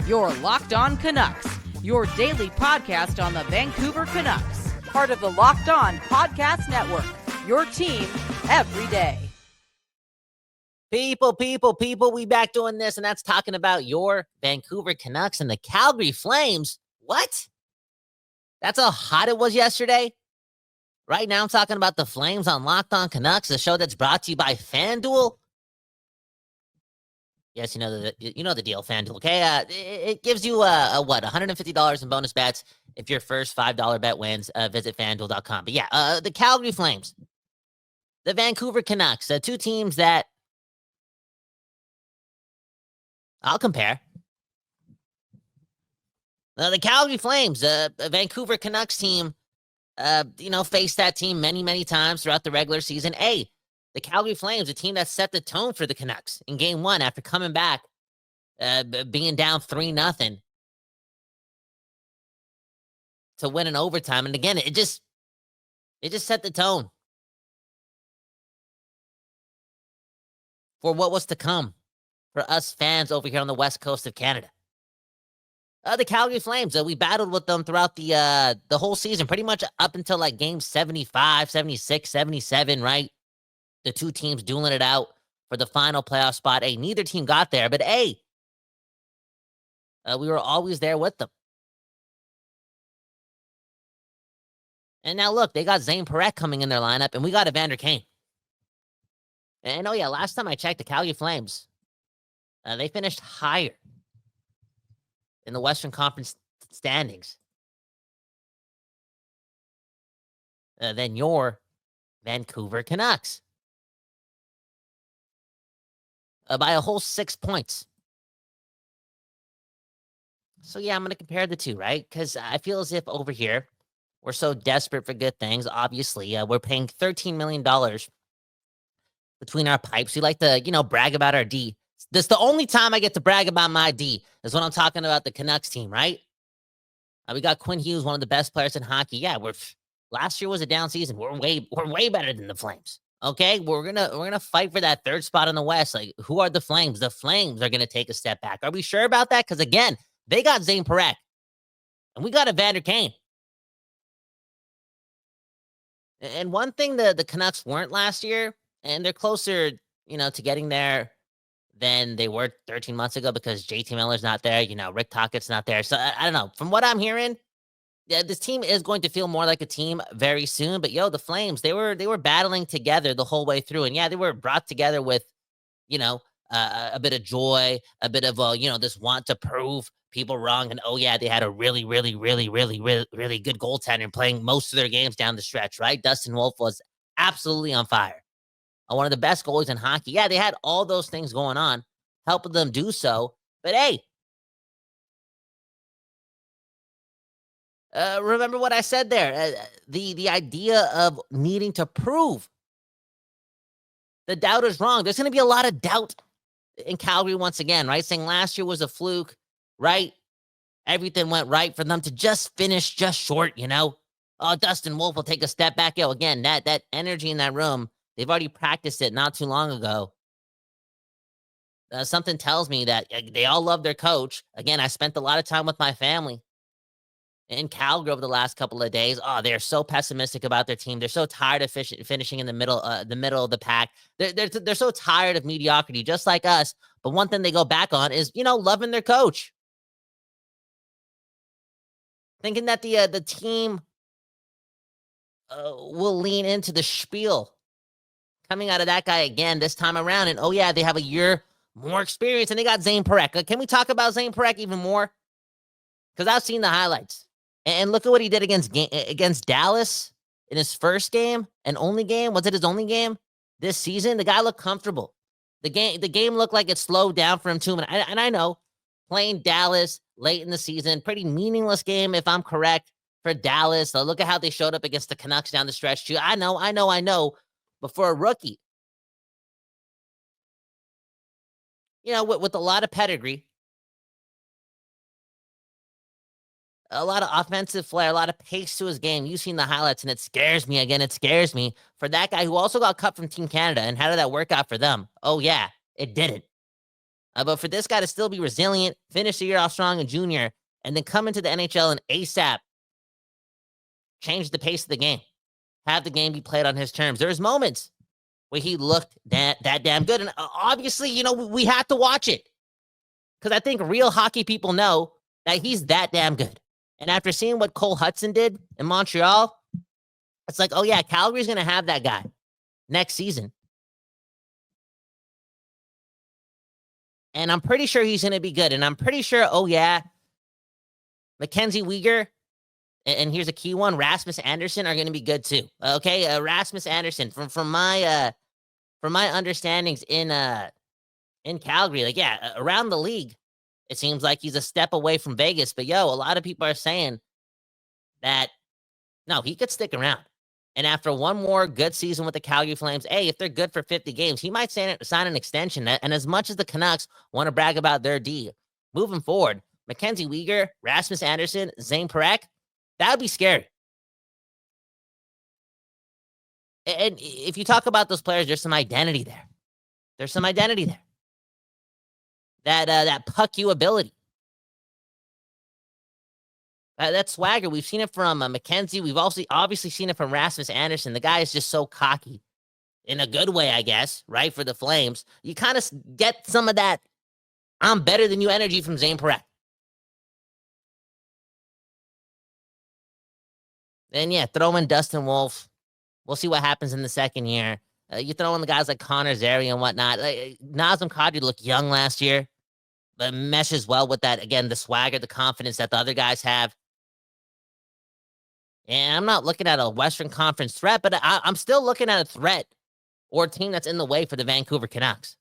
Your Locked On Canucks, your daily podcast on the Vancouver Canucks. Part of the Locked On Podcast Network, your team every day. People, we back doing this, and that's talking about your Vancouver Canucks and the Calgary Flames. What? That's how hot it was yesterday? Right now I'm talking about the Flames on Locked On Canucks, the show that's brought to you by FanDuel. Yes, you know the deal, FanDuel, okay? It gives you, $150 in bonus bets if your first $5 bet wins. Visit FanDuel.com. But yeah, the Calgary Flames, the Vancouver Canucks, two teams that I'll compare. The Calgary Flames, a Vancouver Canucks team, faced that team many, many times throughout the regular season. The Calgary Flames, a team that set the tone for the Canucks in Game 1 after coming back, being down 3-0 to win in overtime. And again, it just set the tone for what was to come for us fans over here on the west coast of Canada. The Calgary Flames, we battled with them throughout the whole season, pretty much up until like game 75, 76, 77, right? The two teams dueling it out for the final playoff spot. Neither team got there, but we were always there with them. And now look, they got Zane Parekh coming in their lineup, and we got Evander Kane. And last time I checked, the Calgary Flames, they finished higher in the Western Conference standings than your Vancouver Canucks. By a whole 6 points. So I'm going to compare the two, right? Because I feel as if over here, we're so desperate for good things. Obviously, we're paying $13 million between our pipes. We like to, brag about our D. This is the only time I get to brag about my D is when I'm talking about the Canucks team, right? We got Quinn Hughes, one of the best players in hockey. Last year was a down season. We're way better than the Flames. Okay, we're gonna fight for that third spot in the West. Like, who are the Flames? The Flames are gonna take a step back. Are we sure about that? Because again, they got Zane Parekh, and we got Evander Kane. And one thing the Canucks weren't last year, and they're closer, to getting there than they were 13 months ago because JT Miller's not there. Rick Tocchet's not there. So I don't know. From what I'm hearing, this team is going to feel more like a team very soon. But the Flames, they were battling together the whole way through, and they were brought together with, a bit of joy, a bit of this want to prove people wrong, and they had a really, really, really, really, really, really good goaltender playing most of their games down the stretch. Right, Dustin Wolf was absolutely on fire, one of the best goalies in hockey. They had all those things going on, helping them do so. But remember what I said there. The idea of needing to prove. The doubt is wrong. There's going to be a lot of doubt in Calgary once again, right? Saying last year was a fluke, right? Everything went right for them to just finish just short, Dustin Wolf will take a step back. Again, that energy in that room, they've already practiced it not too long ago. Something tells me that they all love their coach. Again, I spent a lot of time with my family in Calgary over the last couple of days. They're so pessimistic about their team. They're so tired of finishing in the middle of the pack. They're so tired of mediocrity, just like us. But one thing they go back on is, loving their coach. Thinking that the team will lean into the spiel coming out of that guy again this time around. And they have a year more experience, and they got Zane Parekh. Can we talk about Zane Parekh even more? Because I've seen the highlights. And look at what he did against Dallas in his first game and only game. Was it his only game this season? The guy looked comfortable. The game looked like it slowed down for him too. And I know playing Dallas late in the season, pretty meaningless game if I'm correct for Dallas. So look at how they showed up against the Canucks down the stretch too. I know. But for a rookie, with a lot of pedigree, a lot of offensive flair, a lot of pace to his game. You've seen the highlights, and it scares me. Again, it scares me for that guy who also got cut from Team Canada. And how did that work out for them? It didn't. But for this guy to still be resilient, finish the year off strong in junior, and then come into the NHL and ASAP change the pace of the game, have the game be played on his terms. There's moments where he looked that damn good. And obviously, we have to watch it because I think real hockey people know that he's that damn good. And after seeing what Cole Hudson did in Montreal, it's like, oh yeah, Calgary's going to have that guy next season. And I'm pretty sure he's going to be good. And I'm pretty sure, oh yeah, Mackenzie Weegar, and here's a key one, Rasmus Andersson are going to be good too. Okay, Rasmus Andersson, from my understandings in Calgary, like yeah, around the league, it seems like he's a step away from Vegas. But a lot of people are saying that no, he could stick around. And after one more good season with the Calgary Flames, hey, if they're good for 50 games, he might sign an extension. And as much as the Canucks want to brag about their D, moving forward, Mackenzie Weegar, Rasmus Andersson, Zane Parekh, that would be scary. And if you talk about those players, there's some identity there. There's some identity there. That puck you ability. That swagger, we've seen it from Mackenzie. We've also obviously seen it from Rasmus Andersson. The guy is just so cocky, in a good way, I guess, right, for the Flames. You kind of get some of that I'm better than you energy from Zane Parekh. And yeah, throw in Dustin Wolf. We'll see what happens in the second year. You throw in the guys like Connor Zary and whatnot. Nazem Kadri looked young last year, but meshes well with that, again, the swagger, the confidence that the other guys have. And I'm not looking at a Western Conference threat, but I'm still looking at a threat or a team that's in the way for the Vancouver Canucks.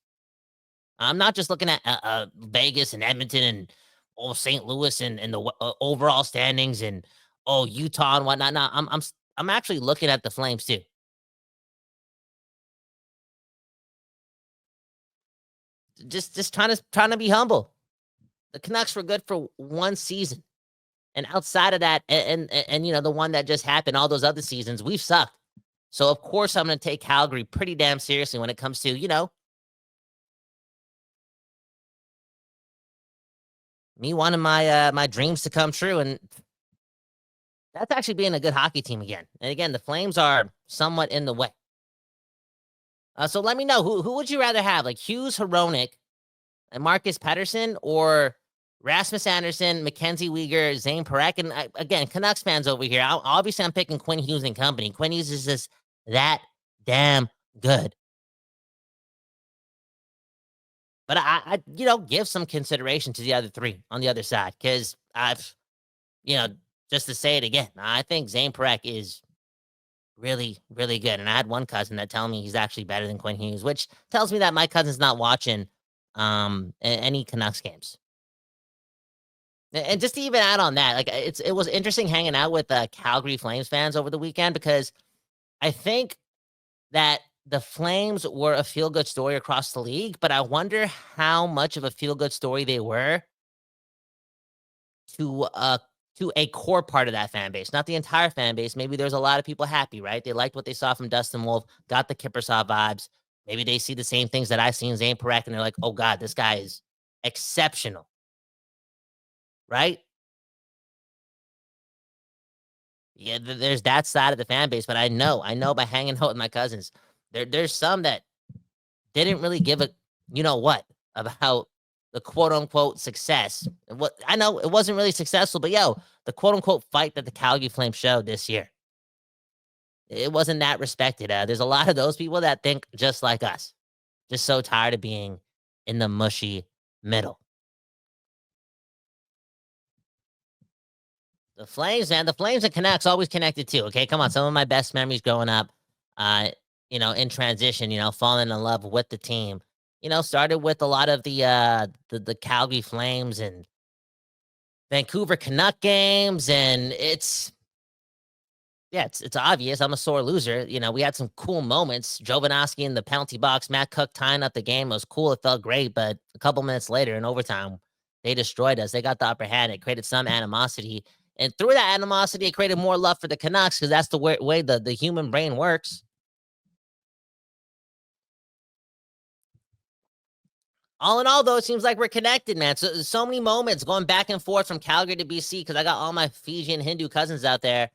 I'm not just looking at Vegas and Edmonton and St. Louis and the overall standings and Utah and whatnot. No, I'm actually looking at the Flames too. Just trying to be humble. The Canucks were good for one season. And outside of that, and the one that just happened, all those other seasons, we've sucked. So, of course, I'm going to take Calgary pretty damn seriously when it comes to, me wanting my dreams to come true. And that's actually being a good hockey team again. And again, the Flames are somewhat in the way. So let me know, who would you rather have, like Hughes, Hronek, and Marcus Pettersson, or Rasmus Andersson, Mackenzie Weegar, Zane Parekh? And again, Canucks fans over here, obviously I'm picking Quinn Hughes and company. Quinn Hughes is just that damn good. But I give some consideration to the other three on the other side, because I've, just to say it again, I think Zane Parekh is really, really good. And I had one cousin that tell me he's actually better than Quinn Hughes, which tells me that my cousin's not watching any Canucks games. And just to even add on that, like it was interesting hanging out with Calgary Flames fans over the weekend, because I think that the Flames were a feel-good story across the league, but I wonder how much of a feel-good story they were to a core part of that fan base, not the entire fan base. Maybe there's a lot of people happy, right? They liked what they saw from Dustin Wolf, got the Kippersaw vibes. Maybe they see the same things that I see in Zane Parekh, and they're like, oh God, this guy is exceptional. Right? Yeah, there's that side of the fan base, but I know by hanging out with my cousins, there's some that didn't really give a what about the quote unquote success. What I know, it wasn't really successful, but the quote unquote fight that the Calgary Flames showed this year, it wasn't that respected. There's a lot of those people that think just like us, just so tired of being in the mushy middle. The Flames, man, the Flames and Canucks always connected too. Okay, come on, some of my best memories growing up, in transition, falling in love with the team. Started with a lot of the Calgary Flames and Vancouver Canuck games, and it's obvious I'm a sore loser. We had some cool moments. Jovanovski in the penalty box, Matt Cook tying up the game. It was cool. It felt great, but a couple minutes later in overtime, they destroyed us. They got the upper hand. It created some animosity. And through that animosity, it created more love for the Canucks, because that's the way the human brain works. All in all, though, it seems like we're connected, man. So many moments going back and forth from Calgary to BC because I got all my Fijian Hindu cousins out there,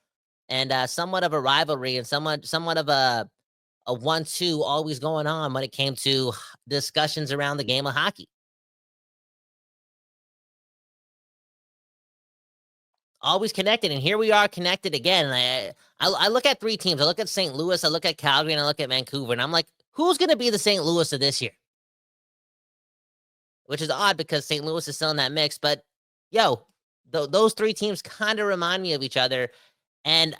and somewhat of a rivalry and somewhat of a 1-2 always going on when it came to discussions around the game of hockey. Always connected, and here we are connected again. And I look at three teams. I look at St. Louis, I look at Calgary, and I look at Vancouver, and I'm like, who's going to be the St. Louis of this year? Which is odd because St. Louis is still in that mix. But yo, those three teams kind of remind me of each other, and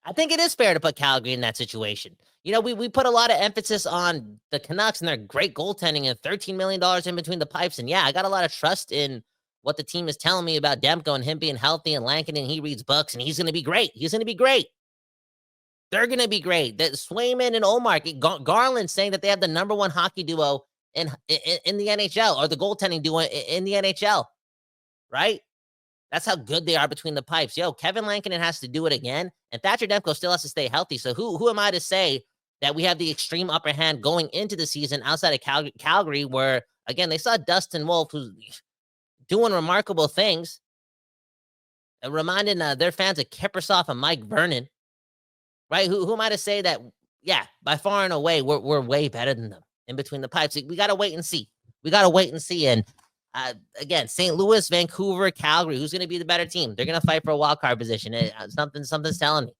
I think it is fair to put Calgary in that situation. You know, we put a lot of emphasis on the Canucks and their great goaltending and $13 million in between the pipes. And yeah, I got a lot of trust in what the team is telling me about Demko and him being healthy and Lankin, and he reads books and he's going to be great. He's going to be great. They're going to be great. That Swayman and Omar, Garland saying that they have the number one hockey duo in the NHL, or the goaltending duo in the NHL, right? That's how good they are between the pipes. Yo, Kevin Lankinen has to do it again, and Thatcher Demko still has to stay healthy. So who am I to say that we have the extreme upper hand going into the season outside of Calgary, where, again, they saw Dustin Wolf, who's doing remarkable things, reminding their fans of Kiprusoff and Mike Vernon, right? Who am I to say that, yeah, by far and away, we're way better than them in between the pipes? We got to wait and see. And again, St. Louis, Vancouver, Calgary, who's going to be the better team? They're going to fight for a wild card position. Something's telling me.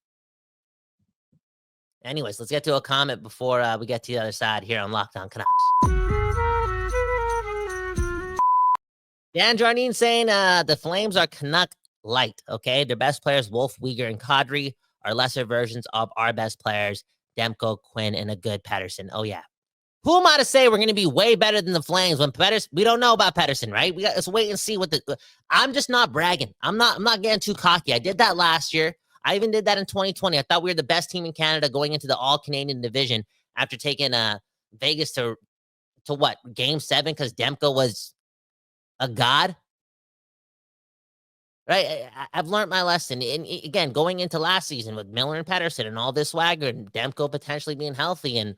Anyways, let's get to a comment before we get to the other side here on Locked On Canucks. Dan Jardine saying the Flames are Canuck light, okay? Their best players, Wolf, Uyghur, and Kadri, are lesser versions of our best players, Demko, Quinn, and a good Pettersson. Oh, yeah. Who am I to say we're going to be way better than the Flames when Pettersson? We don't know about Pettersson, right? Let's wait and see what I'm just not bragging. I'm not getting too cocky. I did that last year. I even did that in 2020. I thought we were the best team in Canada going into the All-Canadian division after taking Vegas to what? Game 7 because Demko was a god? Right? I've learned my lesson. And again, going into last season with Miller and Pettersson and all this swagger and Demko potentially being healthy and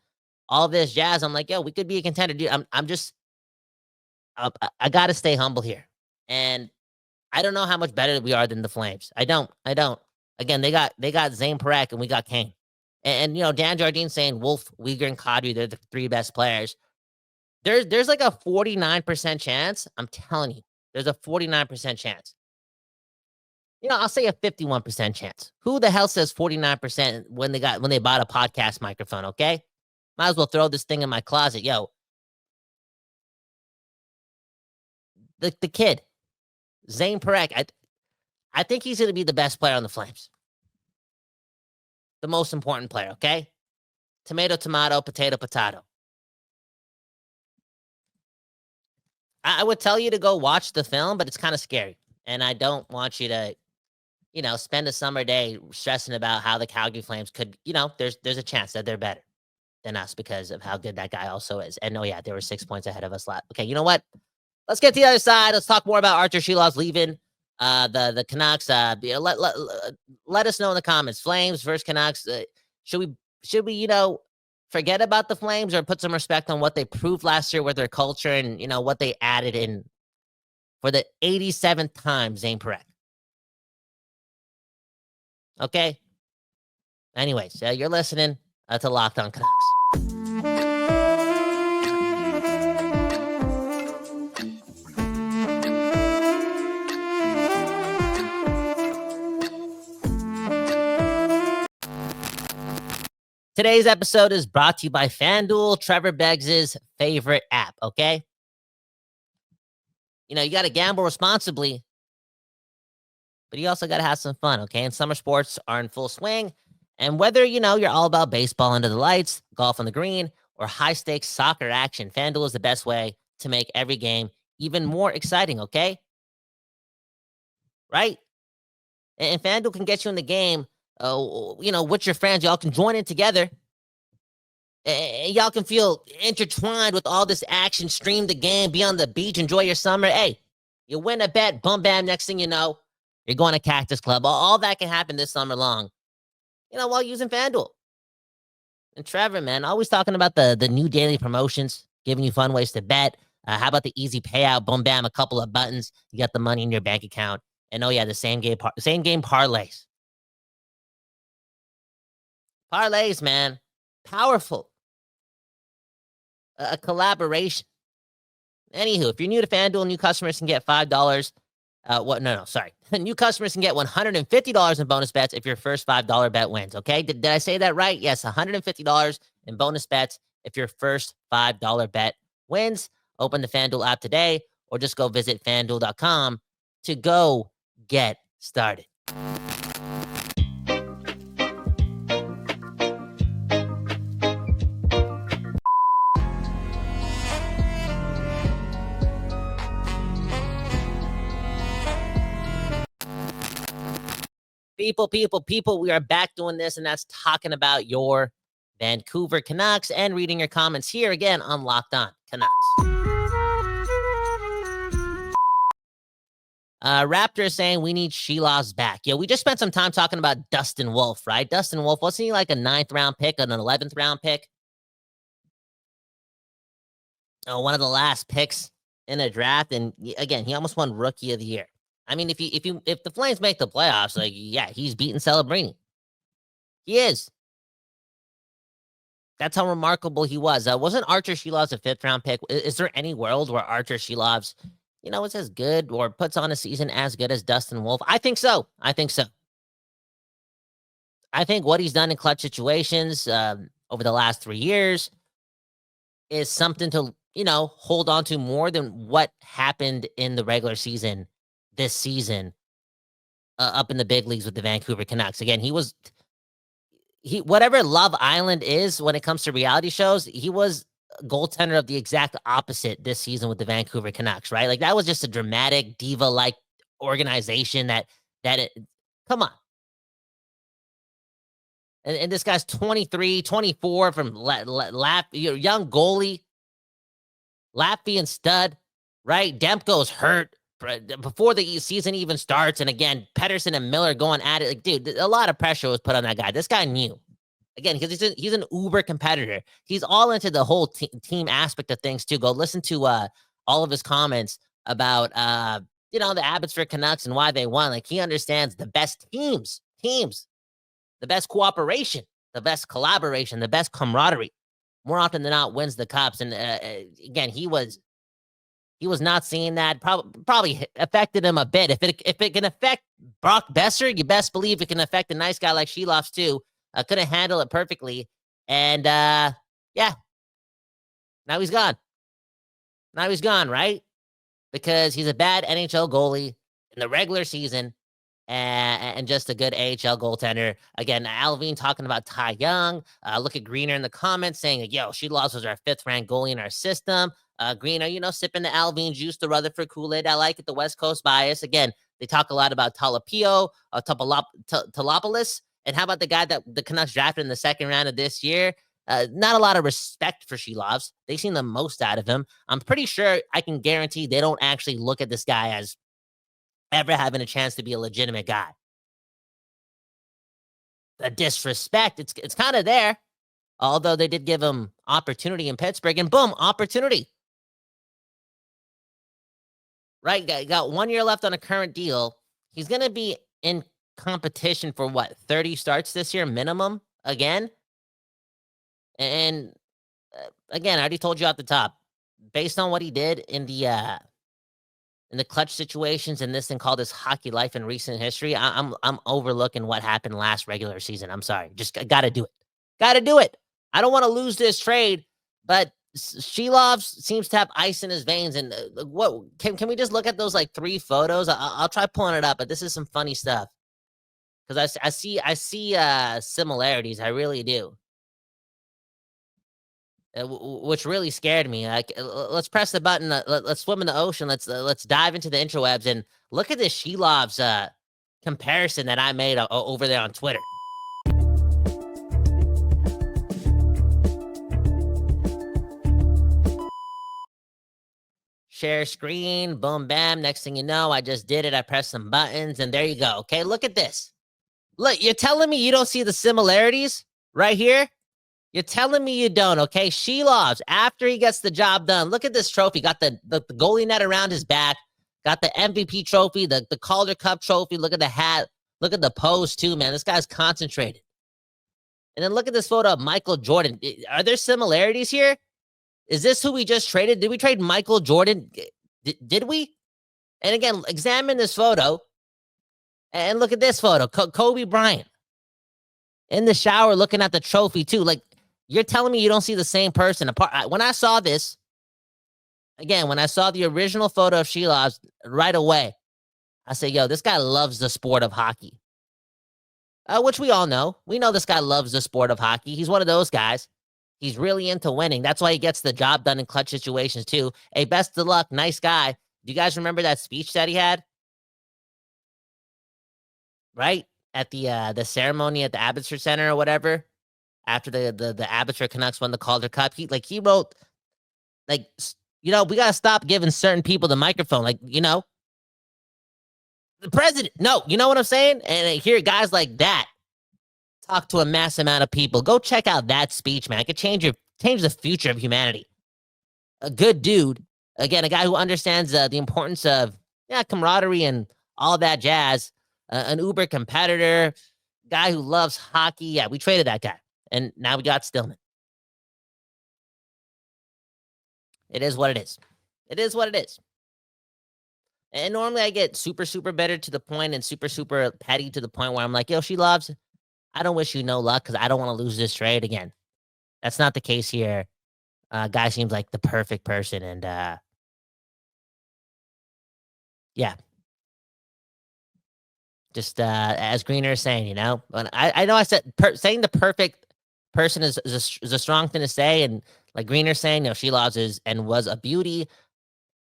all this jazz, I'm like, yo, we could be a contender, dude. I'm just, I got to stay humble here. And I don't know how much better we are than the Flames. I don't. Again, they got Zane Parekh and we got Kane. And you know, Dan Jardine saying Wolf, Uyghur, and Kadri, they're the three best players. There's like a 49% chance. I'm telling you, there's a 49% chance. You know, I'll say a 51% chance. Who the hell says 49% when they bought a podcast microphone, okay? Might as well throw this thing in my closet. Yo, the kid, Zane Parekh, I think he's going to be the best player on the Flames. The most important player, okay? Tomato, tomato, potato, potato. I would tell you to go watch the film, but it's kind of scary. And I don't want you to, you know, spend a summer day stressing about how the Calgary Flames could, you know, there's a chance that they're better than us because of how good that guy also is. And oh yeah, they were 6 points ahead of us last. Okay, you know what? Let's get to the other side. Let's talk more about Arturs Silovs leaving the Canucks. Let us know in the comments. Flames versus Canucks. Should we, you know, forget about the Flames or put some respect on what they proved last year with their culture and, you know, what they added in for the 87th time, Zane Parekh? Okay. Anyways, you're listening to Locked On Canucks. Today's episode is brought to you by FanDuel, Trevor Beggs' favorite app, okay? You know, you got to gamble responsibly, but you also got to have some fun, okay? And summer sports are in full swing. And whether, you know, you're all about baseball under the lights, golf on the green, or high-stakes soccer action, FanDuel is the best way to make every game even more exciting, okay? Right? And FanDuel can get you in the game, you know, with your friends. Y'all can join in together. And y'all can feel intertwined with all this action, stream the game, be on the beach, enjoy your summer. Hey, you win a bet, boom, bam, next thing you know, you're going to Cactus Club. All that can happen this summer long, you know, while using FanDuel. And Trevor, man, always talking about the new daily promotions, giving you fun ways to bet. How about the easy payout? Boom, bam, a couple of buttons. You got the money in your bank account. And oh yeah, the same game parlays. Parlays, man. Powerful. A collaboration. Anywho, if you're new to FanDuel, new customers can get $5. Sorry. New customers can get $150 in bonus bets if your first $5 bet wins. Okay, did I say that right? Yes, $150 in bonus bets if your first $5 bet wins. Open the FanDuel app today, or just go visit FanDuel.com to go get started. People, we are back doing this, and that's talking about your Vancouver Canucks and reading your comments here again on Locked On Canucks. Raptor saying we need Silovs back. Yeah, we just spent some time talking about Dustin Wolf, right? Dustin Wolf, wasn't he like a 9th round pick, an 11th round pick? One of the last picks in a draft, and again, he almost won Rookie of the Year. I mean, if the Flames make the playoffs, like, yeah, he's beating Celebrini. He is. That's how remarkable he was. Wasn't Arturs Silovs a 5th round pick? Is there any world where Arturs Silovs, is as good or puts on a season as good as Dustin Wolf? I think so. I think what he's done in clutch situations over the last 3 years is something to, hold on to more than what happened in the regular season this season up in the big leagues with the Vancouver Canucks. Again, whatever Love Island is when it comes to reality shows, he was a goaltender of the exact opposite this season with the Vancouver Canucks, right? Like, that was just a dramatic diva-like organization come on. And this guy's 23, 24 from young goalie, Latvian stud, right? Demko's hurt before the season even starts. And again, Pettersson and Miller going at it. Like, dude, a lot of pressure was put on that guy. This guy knew. Again, because he's an uber competitor. He's all into the whole team aspect of things, too. Go listen to all of his comments about, the Abbotsford Canucks and why they won. Like, he understands the best teams, the best cooperation, the best collaboration, the best camaraderie. More often than not, wins the cups. And again, he was not seeing that. Probably affected him a bit. If it can affect Brock Besser, you best believe it can affect a nice guy like Silovs too. Couldn't handle it perfectly, and now he's gone. Now he's gone, right? Because he's a bad NHL goalie in the regular season, and just a good AHL goaltender. Again, Alvin talking about Ty Young. Look at Greener in the comments saying, yo, Silovs was our 5th ranked goalie in our system. Greener, sipping the Alvin juice, the Rutherford Kool-Aid. I like it, the West Coast bias. Again, they talk a lot about Talapio, Talopoulos. And how about the guy that the Canucks drafted in the 2nd round of this year? Not a lot of respect for Silovs. They've seen the most out of him. I'm pretty sure I can guarantee they don't actually look at this guy as ever having a chance to be a legitimate guy. The disrespect, it's kind of there. Although they did give him opportunity in Pittsburgh, and boom, opportunity. Right, got 1 year left on a current deal. He's going to be in competition for 30 starts this year minimum again. And again, I already told you at the top, based on what he did in the clutch situations in this thing called his hockey life in recent history, I'm overlooking what happened last regular season. I'm sorry, just got to do it. I don't want to lose this trade, but Silovs seems to have ice in his veins. And what can we just look at those 3 photos? I'll try pulling it up, but this is some funny stuff. Because I see similarities. I really do. Which really scared me. Let's press the button. Let's swim in the ocean. Let's dive into the interwebs and look at this Silovs comparison that I made over there on Twitter. Share screen, boom, bam. Next thing you know, I just did it. I pressed some buttons, and there you go. Okay, look at this. Look, you're telling me you don't see the similarities right here? You're telling me you don't, okay? Silovs, after he gets the job done, look at this trophy. Got the goalie net around his back. Got the MVP trophy, the Calder Cup trophy. Look at the hat. Look at the pose, too, man. This guy's concentrated. And then look at this photo of Michael Jordan. Are there similarities here? Is this who we just traded? Did we trade Michael Jordan? Did we? And again, examine this photo. And look at this photo. Kobe Bryant. In the shower looking at the trophy, too. Like, you're telling me you don't see the same person. When I saw this, again, when I saw the original photo of Silovs right away, I said, yo, this guy loves the sport of hockey. Which we all know. We know this guy loves the sport of hockey. He's one of those guys. He's really into winning. That's why he gets the job done in clutch situations, too. Hey, best of luck. Nice guy. Do you guys remember that speech that he had? Right? At the ceremony at the Abbotsford Center or whatever, after the Abbotsford Canucks won the Calder Cup, he wrote, like, we gotta stop giving certain people the microphone, like, the president. No, you know what I'm saying? And I hear guys like that talk to a mass amount of people. Go check out that speech, man. It could change the future of humanity. A good dude, again, a guy who understands the importance of camaraderie and all that jazz. An uber competitor, guy who loves hockey. Yeah, we traded that guy. And now we got Stillman. It is what it is. It is what it is. And normally I get super, super bitter to the point and super, super petty to the point where I'm like, yo, Silovs, I don't wish you no luck because I don't want to lose this trade again. That's not the case here. Guy seems like the perfect person. And yeah. Just as Greener is saying, I know I said saying the perfect person is a strong thing to say, and like Greener saying, Silovs is and was a beauty.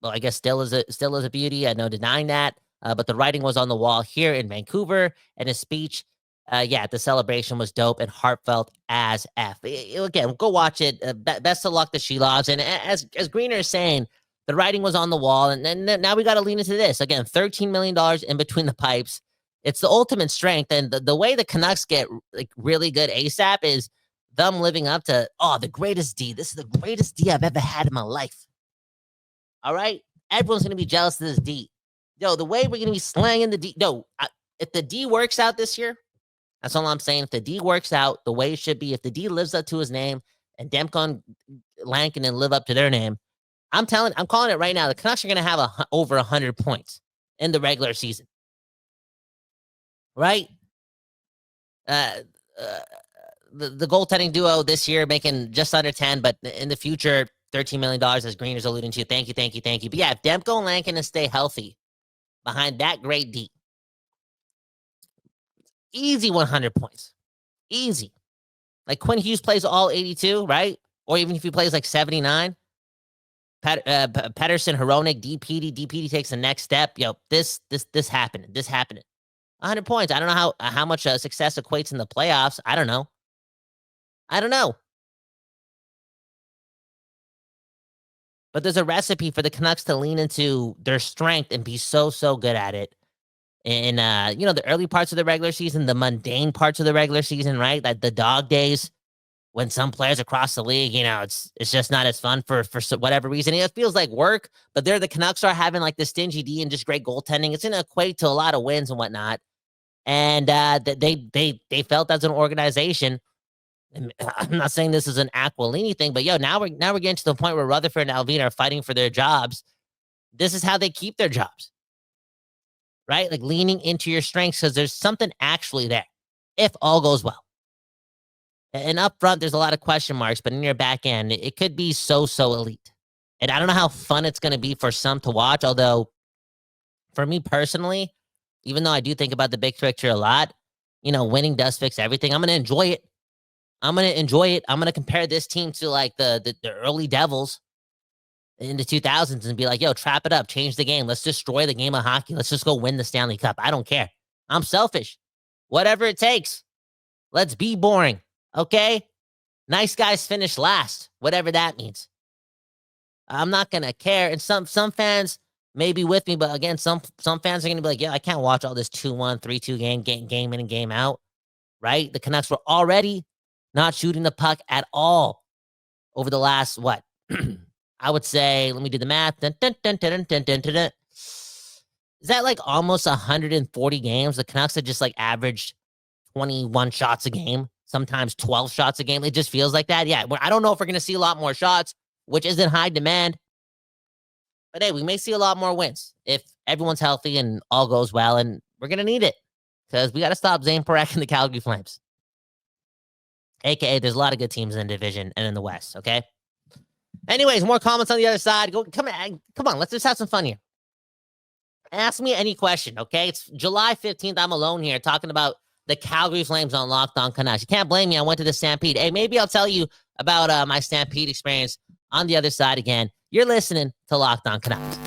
Well, I guess still is a beauty. I no denying that. But the writing was on the wall here in Vancouver, and his speech, the celebration was dope and heartfelt as f. Again, go watch it. Best of luck to Silovs, and as Greener is saying, the writing was on the wall, and then now we got to lean into this again. $13 million in between the pipes. It's the ultimate strength, and the way the Canucks get like really good ASAP is them living up to the greatest D. This is the greatest D I've ever had in my life. All right, everyone's gonna be jealous of this D. Yo, the way we're gonna be slanging the D. No, if the D works out this year, that's all I'm saying. If the D works out the way it should be, if the D lives up to his name, and Demko and Lankinen live up to their name, I'm calling it right now. The Canucks are gonna have over 100 points in the regular season. Right? The goaltending duo this year making just under 10, but in the future, $13 million, as Greener's alluding to. Thank you. But yeah, if Demko and Lankinen stay healthy behind that great D, easy 100 points. Easy. Like Quinn Hughes plays all 82, right? Or even if he plays like 79. Pettersson, Hronek, DPD takes the next step. Yo, this happened. 100 points. I don't know how much success equates in the playoffs. I don't know. But there's a recipe for the Canucks to lean into their strength and be so good at it. In the early parts of the regular season, the mundane parts of the regular season, right? Like the dog days when some players across the league, it's just not as fun for whatever reason. It feels like work, but the Canucks are having like the stingy D and just great goaltending. It's going to equate to a lot of wins and whatnot. And they felt as an organization. I'm not saying this is an Aquilini thing, but now we're getting to the point where Rutherford and Alvina are fighting for their jobs. This is how they keep their jobs, right? Like leaning into your strengths because there's something actually there if all goes well. And up front, there's a lot of question marks, but in your back end, it could be so elite. And I don't know how fun it's going to be for some to watch, although for me personally, even though I do think about the big picture a lot, winning does fix everything. I'm going to enjoy it. I'm going to compare this team to like the early Devils in the 2000s and be like, yo, trap it up, change the game. Let's destroy the game of hockey. Let's just go win the Stanley Cup. I don't care. I'm selfish. Whatever it takes. Let's be boring. Okay? Nice guys finish last. Whatever that means. I'm not going to care. And some fans may be with me, but again, some fans are going to be like, yeah, I can't watch all this 2-1, 3-2 game in and game out. Right? The Canucks were already not shooting the puck at all over the last, what? I would say, let me do the math. Dun, dun, dun, dun, dun, dun, dun, dun, dun. Is that like almost 140 games? The Canucks have just like averaged 21 shots a game, sometimes 12 shots a game. It just feels like that. Yeah, I don't know if we're going to see a lot more shots, which isn't high demand. But hey, we may see a lot more wins if everyone's healthy and all goes well, and we're going to need it because we got to stop Zane Parekh and the Calgary Flames. AKA, there's a lot of good teams in the division and in the West, okay? Anyways, more comments on the other side. Come on, let's just have some fun here. Ask me any question, okay? It's July 15th. I'm alone here talking about the Calgary Flames on Locked On Canucks. You can't blame me. I went to the Stampede. Hey, maybe I'll tell you about my Stampede experience on the other side again. You're listening to Locked On Canucks.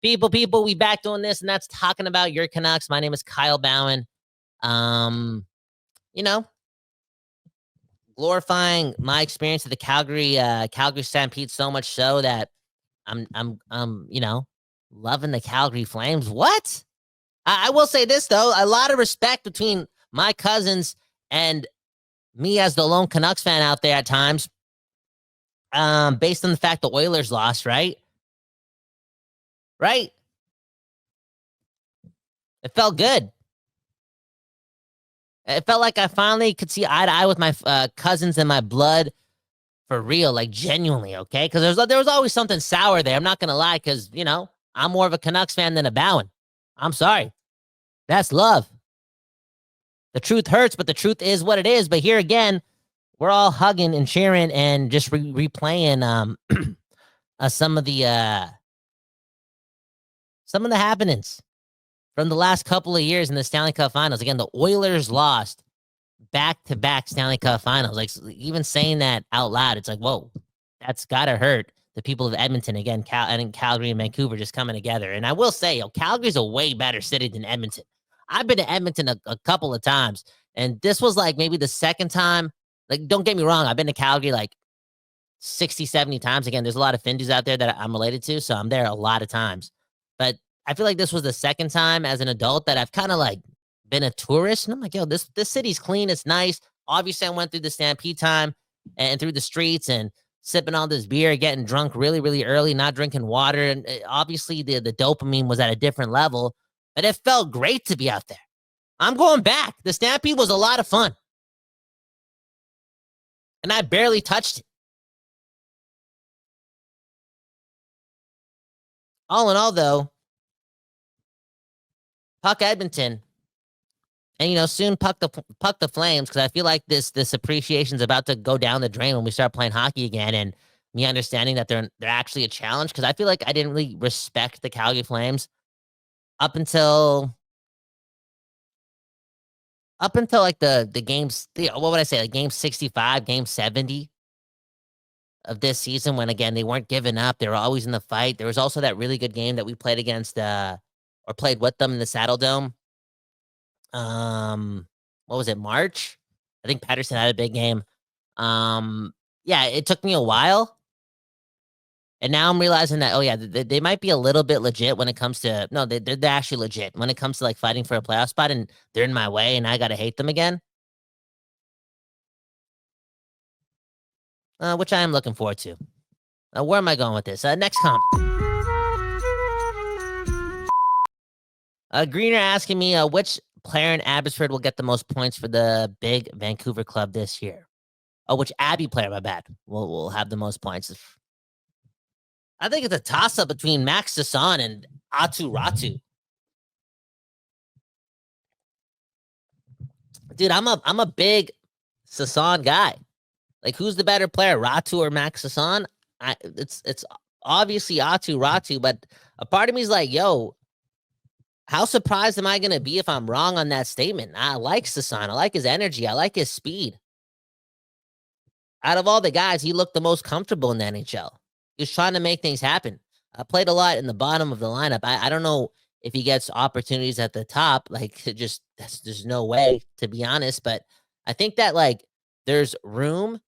People, we back doing this, and that's talking about your Canucks. My name is Kyle Bowen. Glorifying my experience at the Calgary Stampede so much so that I'm loving the Calgary Flames. What? I will say this though, a lot of respect between my cousins and me as the lone Canucks fan out there at times. Based on the fact the Oilers lost, right? Right? It felt good. It felt like I finally could see eye to eye with my cousins and my blood for real, like genuinely, okay? Because there was always something sour there. I'm not going to lie because, I'm more of a Canucks fan than a Bowen. I'm sorry. That's love. The truth hurts, but the truth is what it is. But here again, we're all hugging and cheering and just replaying some of the happenings from the last couple of years in the Stanley Cup Finals. Again, the Oilers lost back-to-back Stanley Cup Finals. Like, even saying that out loud, it's like, whoa, that's gotta hurt the people of Edmonton. Again, I think Calgary and Vancouver just coming together. And I will say, Calgary's a way better city than Edmonton. I've been to Edmonton a couple of times, and this was like maybe the second time. Like, don't get me wrong, I've been to Calgary like 60, 70 times. Again, there's a lot of Findus out there that I'm related to, so I'm there a lot of times. But I feel like this was the second time as an adult that I've kind of like been a tourist. And I'm like, this city's clean. It's nice. Obviously, I went through the Stampede time and through the streets and sipping all this beer, getting drunk really, really early, not drinking water. And obviously, the dopamine was at a different level. But it felt great to be out there. I'm going back. The Stampede was a lot of fun. And I barely touched it. All in all, though, puck Edmonton, and soon puck the Flames, because I feel like this appreciation is about to go down the drain when we start playing hockey again, and me understanding that they're actually a challenge. Because I feel like I didn't really respect the Calgary Flames up until like the games. What would I say? Like game 65, game 70 of this season, when again they weren't giving up. They were always in the fight. There was also that really good game that we played against or played with them in the Saddle Dome. What was it, March? I think Patterson had a big game. Yeah, it took me a while. And now I'm realizing that, oh yeah, they might be a little bit legit when it comes to, no, they're actually legit when it comes to like fighting for a playoff spot, and they're in my way and I got to hate them again. Which I am looking forward to. Where am I going with this? Next comment. Greener asking me which player in Abbotsford will get the most points for the big Vancouver club this year. Oh, which Abbey player, my bad, will have the most points. I think it's a toss-up between Max Sasson and Aatu Räty. Dude, I'm a big Sasson guy. Like, who's the better player, Räty or Max Sasson? It's obviously Aatu Räty, but a part of me is like, yo, how surprised am I going to be if I'm wrong on that statement? I like Sasson. I like his energy. I like his speed. Out of all the guys, he looked the most comfortable in the NHL. He was trying to make things happen. I played a lot in the bottom of the lineup. I don't know if he gets opportunities at the top. Like, there's no way, to be honest. But I think that, like, there's room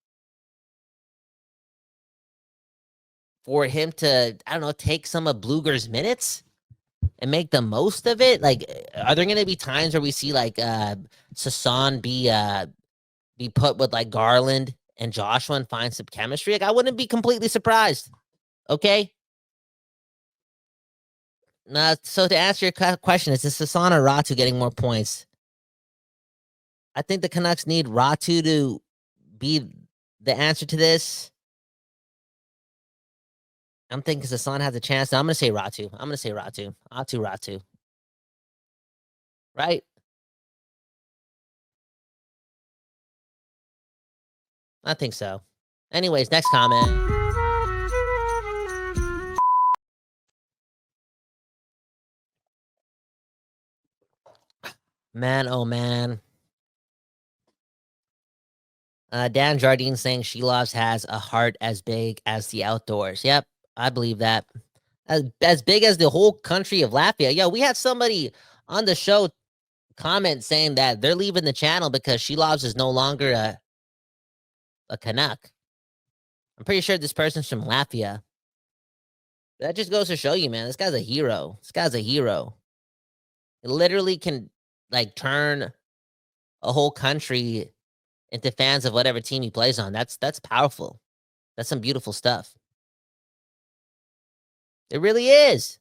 for him to, I don't know, take some of Bluger's minutes and make the most of it? Like, are there going to be times where we see like Sasan be put with like Garland and Joshua and find some chemistry? Like, I wouldn't be completely surprised. Okay. So to answer your question, is this Sasan or Ratu getting more points? I think the Canucks need Ratu to be the answer to this. I'm thinking Sasan has a chance. I'm going to say Ratu. Ratu. Right? I think so. Anyways, next comment. Man, oh man. Dan Jardine saying Silovs has a heart as big as the outdoors. Yep, I believe that. As big as the whole country of Latvia. Yo, we had somebody on the show comment saying that they're leaving the channel because Silovs is no longer a Canuck. I'm pretty sure this person's from Latvia. That just goes to show you, man, this guy's a hero. It literally can like turn a whole country into fans of whatever team he plays on. That's powerful. That's some beautiful stuff. It really is.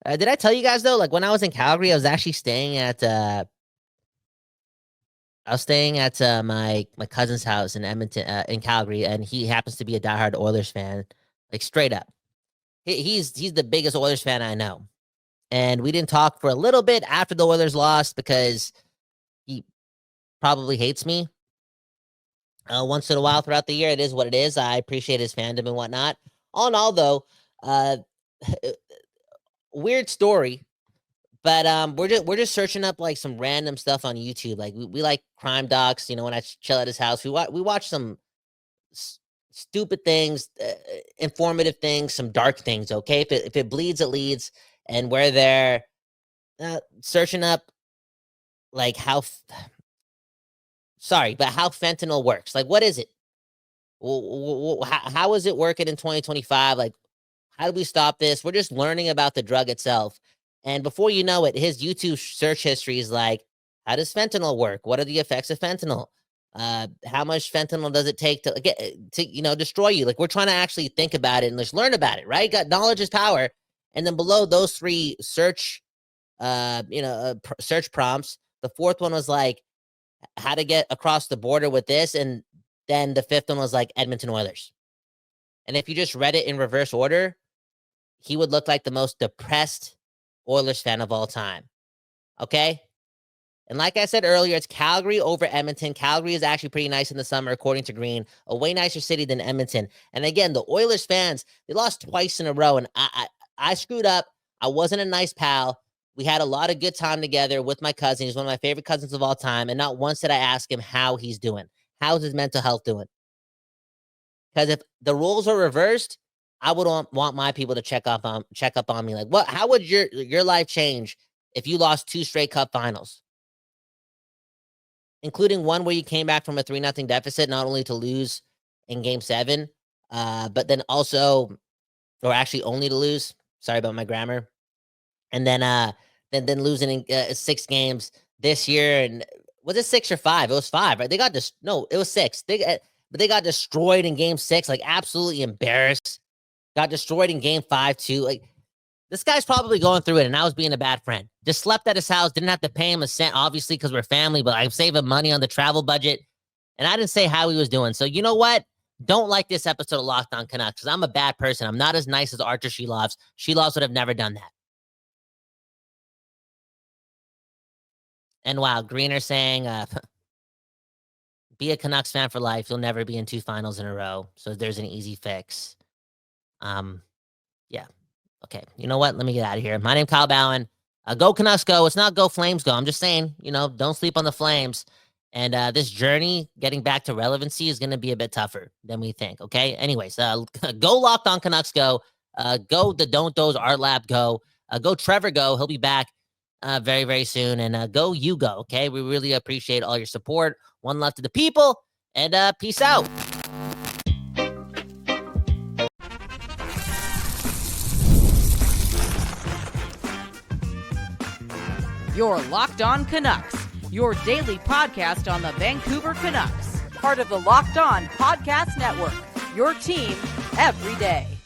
Did I tell you guys though? Like when I was in Calgary, I was actually staying at my cousin's house in Edmonton, in Calgary, and he happens to be a diehard Oilers fan, like straight up. He's the biggest Oilers fan I know, and we didn't talk for a little bit after the Oilers lost because he probably hates me. Once in a while throughout the year, it is what it is. I appreciate his fandom and whatnot. All in all, though, weird story. But we're just searching up like some random stuff on YouTube. Like we like crime docs. You know, when I chill at his house, we watch some stupid things, informative things, some dark things. Okay, if it bleeds, it leads, and we're there searching up like how fentanyl works. Like, what is it? How is it working in 2025? Like, how do we stop this? We're just learning about the drug itself. And before you know it, his YouTube search history is like, how does fentanyl work? What are the effects of fentanyl? How much fentanyl does it take to get to destroy you? Like, we're trying to actually think about it and just learn about it, right? Got knowledge is power. And then below those three search, search prompts, the fourth one was like, how to get across the border with this, and then the fifth one was like Edmonton Oilers. And if you just read it in reverse order, he would look like the most depressed Oilers fan of all time. Okay? And like I said earlier, it's Calgary over Edmonton. Calgary is actually pretty nice in the summer, according to Green. A way nicer city than Edmonton. And again, the Oilers fans, they lost twice in a row. And I screwed up. I wasn't a nice pal. We had a lot of good time together with my cousin. He's one of my favorite cousins of all time. And not once did I ask him how he's doing. How's his mental health doing? Because if the roles are reversed, I would want my people to check up on me. Like, what? How would your life change if you lost 2 straight cup finals, including one where you came back from a 3-0 deficit, not only to lose in Game 7, but then also, or actually only to lose. Sorry about my grammar. And then losing in 6 games this year. And was it 6 or 5? It was 5, right? They got this. No, it was 6. But they got destroyed in Game 6, like absolutely embarrassed. Got destroyed in Game 5 too. Like, this guy's probably going through it, and I was being a bad friend. Just slept at his house, didn't have to pay him a cent, obviously, because we're family, but I'm saving money on the travel budget. And I didn't say how he was doing. So you know what? Don't like this episode of Locked On Canucks, because I'm a bad person. I'm not as nice as Arturs Silovs. Silovs would have never done that. And wow, Greener saying, be a Canucks fan for life. You'll never be in 2 finals in a row. So there's an easy fix. Yeah. Okay. You know what? Let me get out of here. My name's Kyle Bowen. Go Canucks go. It's not go Flames go. I'm just saying, don't sleep on the Flames. And this journey getting back to relevancy is going to be a bit tougher than we think. Okay. Anyways, go Locked On Canucks go. Go the Don't Doze Art Lab go. Go Trevor go. He'll be back very, very soon. And go you go. Okay. We really appreciate all your support. One love to the people, and peace out. Your Locked On Canucks, your daily podcast on the Vancouver Canucks. Part of the Locked On Podcast Network, your team every day.